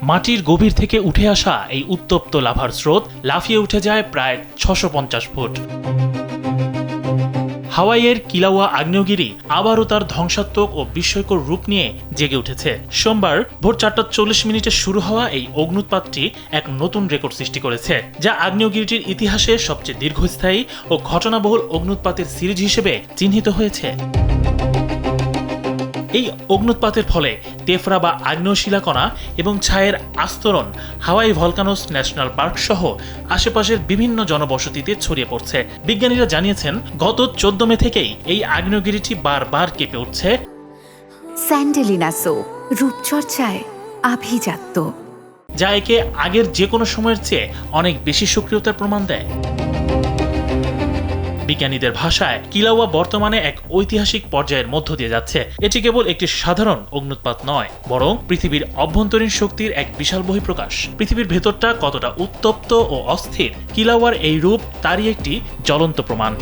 মাটির গভীর থেকে উঠে আসা এই উত্তপ্ত লাভার স্রোত লাফিয়ে উঠে যায় প্রায় ৬৫০ ফুট। হাওয়াইয়ের কিলাওয়া আগ্নেয়গিরি আবারও তার ধ্বংসাত্মক ও বিস্ময়কর রূপ নিয়ে জেগে উঠেছে। সোমবার ভোর ৪টা ৪০ শুরু হওয়া এই অগ্নুৎপাতটি এক নতুন রেকর্ড সৃষ্টি করেছে, যা আগ্নেয়গিরিটির ইতিহাসে সবচেয়ে দীর্ঘস্থায়ী ও ঘটনাবহুল অগ্নুৎপাতের সিরিজ হিসেবে চিহ্নিত হয়েছে। এই অগ্নুৎপাতের ফলে তেফরা বা আগ্নেয় শিলাকণা এবং ছায়ের আস্তরণ হাওয়াই ভলকানোস ন্যাশনাল পার্ক সহ আশেপাশের বিভিন্ন জনবসতিতে ছড়িয়ে পড়ছে। বিজ্ঞানীরা জানিয়েছেন, গত ১৪ মে থেকেই এই আগ্নেয়গিরিটি বারবার কেঁপে উঠছে। স্যান্ডেলিনা সো রূপচর্চায় আভিজাত্য, যা একে আগের যে কোনো সময়ের চেয়ে অনেক বেশি সক্রিয়তার প্রমাণ দেয়। বিজ্ঞানীদের ভাষায় কিলাওয়া বর্তমানে এক ঐতিহাসিক পর্যায়ের মধ্য দিয়ে যাচ্ছে। এটি কেবল একটি সাধারণ অগ্নুৎপাত নয়, বরং পৃথিবীর অভ্যন্তরীণ শক্তির এক বিশাল বহিঃপ্রকাশ। পৃথিবীর ভেতরটা কতটা উত্তপ্ত ও অস্থির, কিলাওয়ার এই রূপ তারই একটি জ্বলন্ত প্রমাণ।